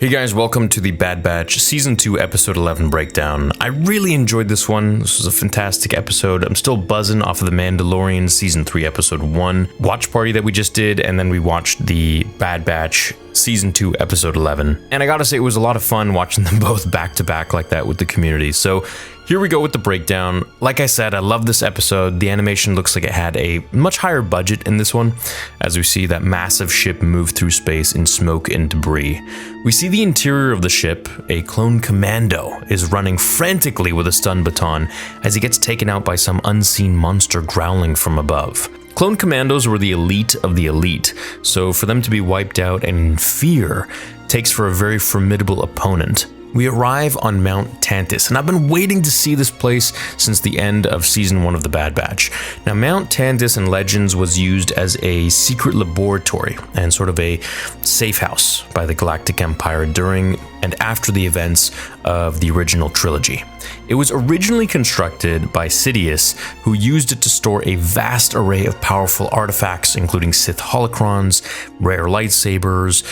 Hey guys, welcome to the Bad Batch Season 2 Episode 11 breakdown. I really enjoyed this one. This was a fantastic episode. I'm still buzzing off of the Mandalorian Season 3 Episode 1 watch party that we just did, and then we watched the Bad Batch Season 2 Episode 11. And I gotta say, it was a lot of fun watching them both back to back like that with the community. So here we go with the breakdown. Like I said, I love this episode. The animation looks like it had a much higher budget in this one, as we see that massive ship move through space in smoke and debris. We see the interior of the ship. A clone commando is running frantically with a stun baton as he gets taken out by some unseen monster growling from above. Clone commandos were the elite of the elite, so for them to be wiped out and in fear takes for a very formidable opponent. We arrive on Mount Tantiss, and I've been waiting to see this place since the end of Season 1 of the Bad Batch. Now, Mount Tantiss in Legends was used as a secret laboratory and sort of a safe house by the Galactic Empire during and after the events of the original trilogy. It was originally constructed by Sidious, who used it to store a vast array of powerful artifacts, including Sith holocrons, rare lightsabers,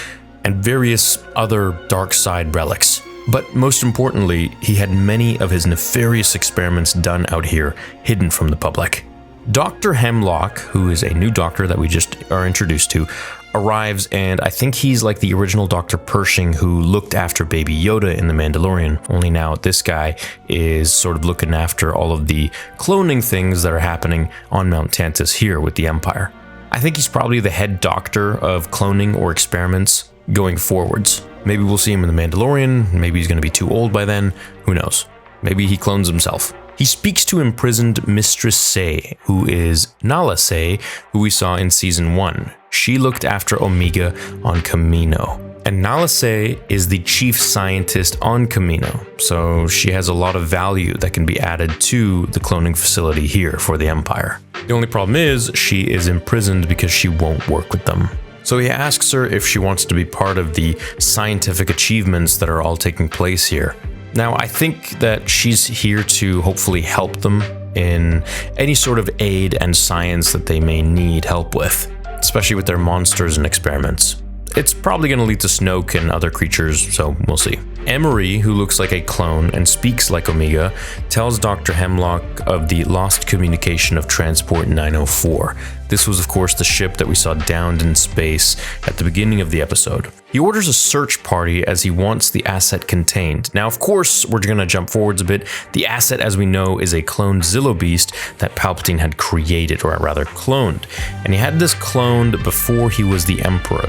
and various other dark side relics. But most importantly, he had many of his nefarious experiments done out here, hidden from the public. Dr. Hemlock, who is a new doctor that we just are introduced to, arrives, and I think he's like the original Dr. Pershing who looked after Baby Yoda in The Mandalorian, only now this guy is sort of looking after all of the cloning things that are happening on Mount Tantiss here with the Empire. I think he's probably the head doctor of cloning or experiments going forwards. Maybe we'll see him in The Mandalorian, maybe he's going to be too old by then, who knows. Maybe he clones himself. He speaks to imprisoned Mistress Se, who is Nala Se, who we saw in Season 1. She looked after Omega on Kamino. And Nala Se is the chief scientist on Kamino, so she has a lot of value that can be added to the cloning facility here for the Empire. The only problem is she is imprisoned because she won't work with them. So he asks her if she wants to be part of the scientific achievements that are all taking place here. Now, I think that she's here to hopefully help them in any sort of aid and science that they may need help with, especially with their monsters and experiments. It's probably going to lead to Snoke and other creatures, so we'll see. Emery, who looks like a clone and speaks like Omega, tells Dr. Hemlock of the lost communication of Transport 904. This was, of course, the ship that we saw downed in space at the beginning of the episode. He orders a search party as he wants the asset contained. Now, of course, we're going to jump forwards a bit. The asset, as we know, is a cloned Zillo Beast that Palpatine had created, or rather cloned. And he had this cloned before he was the Emperor.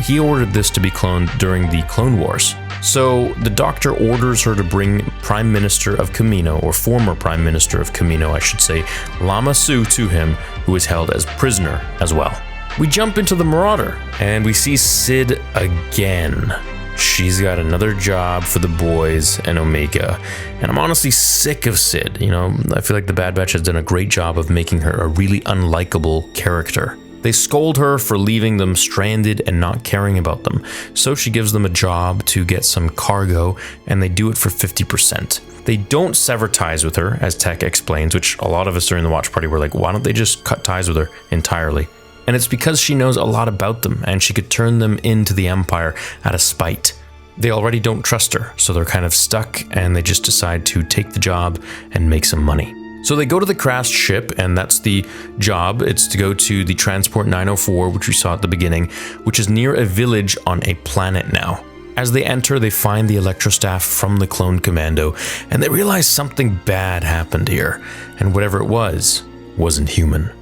He ordered this to be cloned during the Clone Wars. So the Doctor orders her to bring Prime Minister of Kamino, or former Prime Minister of Kamino, I should say, Lama Su to him, who is held as prisoner as well. We jump into the Marauder, and we see Sid again. She's got another job for the boys and Omega, and I'm honestly sick of Sid. I feel like the Bad Batch has done a great job of making her a really unlikable character. They scold her for leaving them stranded and not caring about them, so she gives them a job to get some cargo, and they do it for 50%. They don't sever ties with her, as Tech explains, which a lot of us during the watch party were like, why don't they just cut ties with her entirely? And it's because she knows a lot about them, and she could turn them into the Empire out of spite. They already don't trust her, so they're kind of stuck, and they just decide to take the job and make some money. So they go to the crashed ship, and that's the job. It's to go to the Transport 904, which we saw at the beginning, which is near a village on a planet now. As they enter, they find the electrostaff from the clone commando, and they realize something bad happened here, and whatever it was, wasn't human.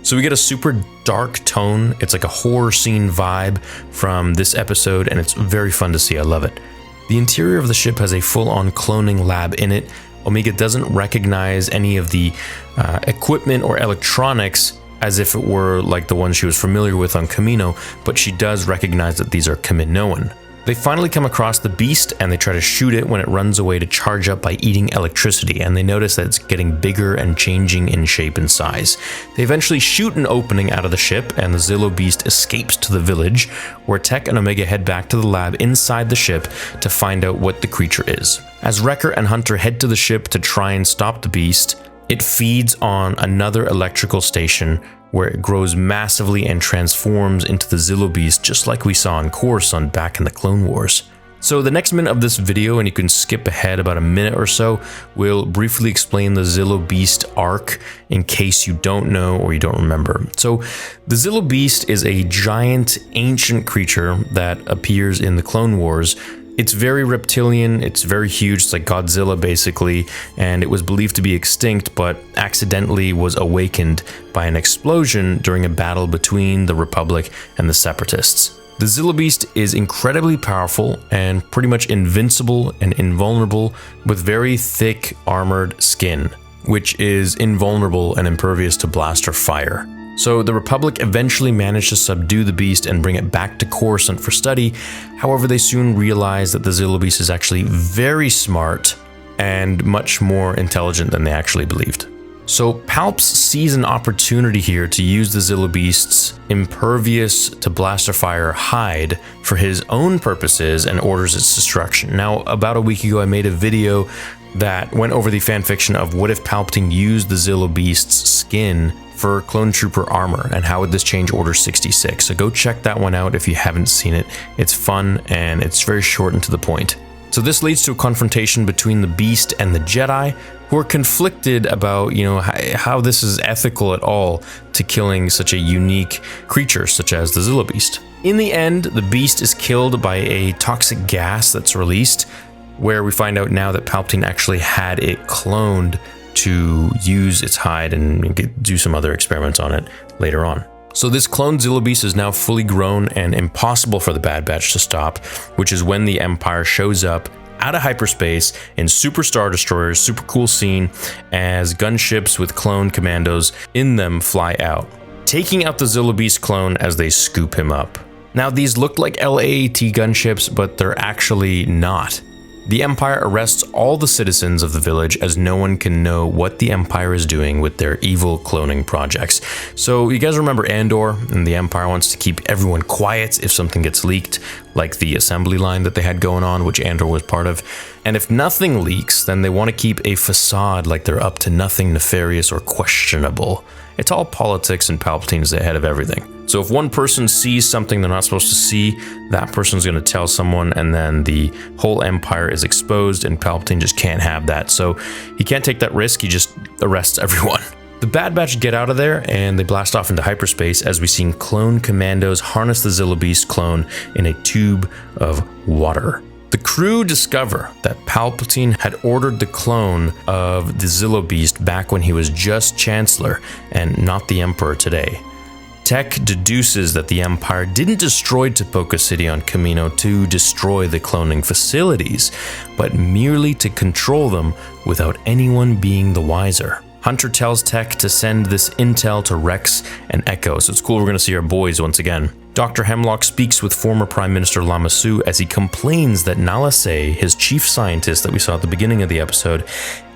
So we get a super dark tone. It's like a horror scene vibe from this episode, and it's very fun to see. I love it. The interior of the ship has a full-on cloning lab in it. Omega doesn't recognize any of the equipment or electronics as if it were like the ones she was familiar with on Kamino, but she does recognize that these are Kaminoan. They finally come across the beast, and they try to shoot it when it runs away to charge up by eating electricity, and they notice that it's getting bigger and changing in shape and size. They eventually shoot an opening out of the ship, and the Zillo Beast escapes to the village, where Tech and Omega head back to the lab inside the ship to find out what the creature is. As Wrecker and Hunter head to the ship to try and stop the beast, it feeds on another electrical station where it grows massively and transforms into the Zillo Beast, just like we saw in Coruscant back in the Clone Wars. So the next minute of this video, and you can skip ahead about a minute or so, will briefly explain the Zillo Beast arc in case you don't know or you don't remember. So the Zillo Beast is a giant ancient creature that appears in the Clone Wars. It's very reptilian, it's very huge, it's like Godzilla basically, and it was believed to be extinct but accidentally was awakened by an explosion during a battle between the Republic and the Separatists. The Zillo Beast is incredibly powerful and pretty much invincible and invulnerable with very thick armored skin, which is invulnerable and impervious to blaster fire. So the Republic eventually managed to subdue the beast and bring it back to Coruscant for study. However, they soon realized that the Zillo Beast is actually very smart and much more intelligent than they actually believed. So Palps sees an opportunity here to use the Zillo Beast's impervious to blaster fire hide for his own purposes and orders its destruction. Now, about a week ago, I made a video that went over the fanfiction of what if Palpatine used the Zillo Beast's skin for clone trooper armor and how would this change Order 66. So go check that one out if you haven't seen it. It's fun and it's very short and to the point. So this leads to a confrontation between the Beast and the Jedi, who are conflicted about, how this is ethical at all to killing such a unique creature such as the Zillo Beast. In the end, the Beast is killed by a toxic gas that's released, where we find out now that Palpatine actually had it cloned to use its hide and do some other experiments on it later on. So this cloned Zillo Beast is now fully grown and impossible for the Bad Batch to stop, which is when the Empire shows up out of hyperspace in super star destroyers, super cool scene, as gunships with cloned commandos in them fly out, taking out the Zillo Beast clone as they scoop him up. Now these look like LAAT gunships, but they're actually not. The Empire arrests all the citizens of the village as no one can know what the Empire is doing with their evil cloning projects. So you guys remember Andor, and the Empire wants to keep everyone quiet if something gets leaked, like the assembly line that they had going on, which Andor was part of. And if nothing leaks, then they want to keep a facade like they're up to nothing nefarious or questionable. It's all politics, and Palpatine is the head of everything. So if one person sees something they're not supposed to see, that person's going to tell someone, and then the whole Empire is exposed, and Palpatine just can't have that. So he can't take that risk, he just arrests everyone. The Bad Batch get out of there, and they blast off into hyperspace as we see clone commandos harness the Zillo Beast clone in a tube of water. The crew discover that Palpatine had ordered the clone of the Zillo Beast back when he was just Chancellor and not the Emperor today. Tech deduces that the Empire didn't destroy Tipoca City on Kamino to destroy the cloning facilities, but merely to control them without anyone being the wiser. Hunter tells Tech to send this intel to Rex and Echo, so it's cool we're going to see our boys once again. Dr. Hemlock speaks with former Prime Minister Lama Su as he complains that Nala Se, his chief scientist that we saw at the beginning of the episode,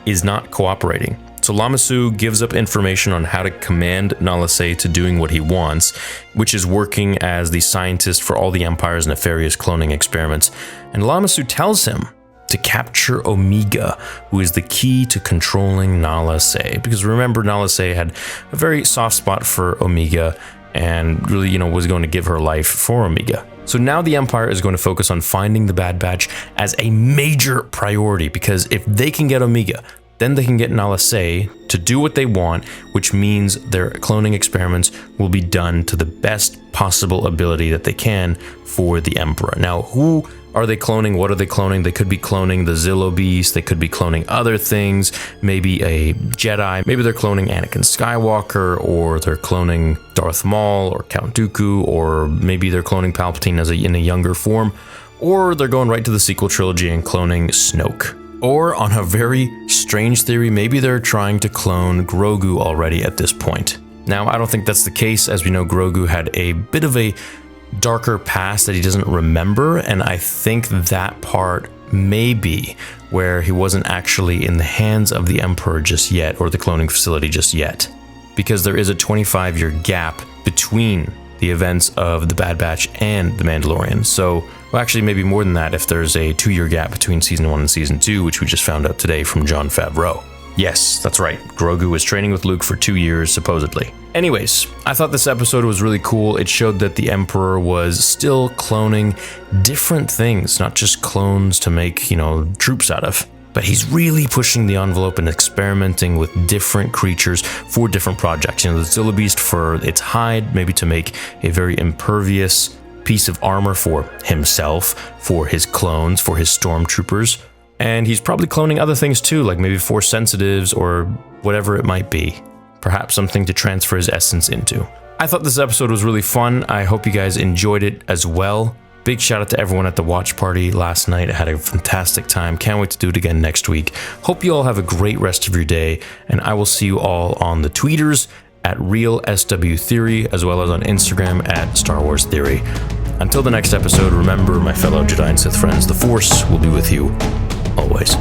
is not cooperating. So Lama Su gives up information on how to command Nala Se to doing what he wants, which is working as the scientist for all the Empire's nefarious cloning experiments. And Lama Su tells him to capture Omega, who is the key to controlling Nala Se. Because remember, Nala Se had a very soft spot for Omega and really, was going to give her life for Omega. So now the Empire is going to focus on finding the Bad Batch as a major priority, because if they can get Omega, then they can get Nala Se to do what they want, which means their cloning experiments will be done to the best possible ability that they can for the Emperor. Now, who are they cloning? What are they cloning? They could be cloning the Zillo Beast. They could be cloning other things. Maybe a Jedi. Maybe they're cloning Anakin Skywalker, or they're cloning Darth Maul or Count Dooku, or maybe they're cloning Palpatine in a younger form, or they're going right to the sequel trilogy and cloning Snoke. Or, on a very strange theory, maybe they're trying to clone Grogu already at this point. Now, I don't think that's the case, as we know Grogu had a bit of a darker past that he doesn't remember, and I think that part may be where he wasn't actually in the hands of the Emperor just yet, or the cloning facility just yet, because there is a 25-year gap between the events of the Bad Batch and the Mandalorian. So, well, actually maybe more than that if there's a 2-year gap between season 1 and season 2, which we just found out today from Jon Favreau. Yes, that's right. Grogu was training with Luke for 2 years, supposedly. Anyways, I thought this episode was really cool. It showed that the Emperor was still cloning different things, not just clones to make, troops out of. But he's really pushing the envelope and experimenting with different creatures for different projects. The Zillo Beast for its hide, maybe to make a very impervious piece of armor for himself, for his clones, for his stormtroopers. And he's probably cloning other things too, like maybe force sensitives or whatever it might be. Perhaps something to transfer his essence into. I thought this episode was really fun. I hope you guys enjoyed it as well. Big shout out to everyone at the watch party last night. I had a fantastic time. Can't wait to do it again next week. Hope you all have a great rest of your day, and I will see you all on the tweeters at RealSWTheory, as well as on Instagram at Star Wars Theory. Until the next episode, remember, my fellow Jedi and Sith friends, the Force will be with you always.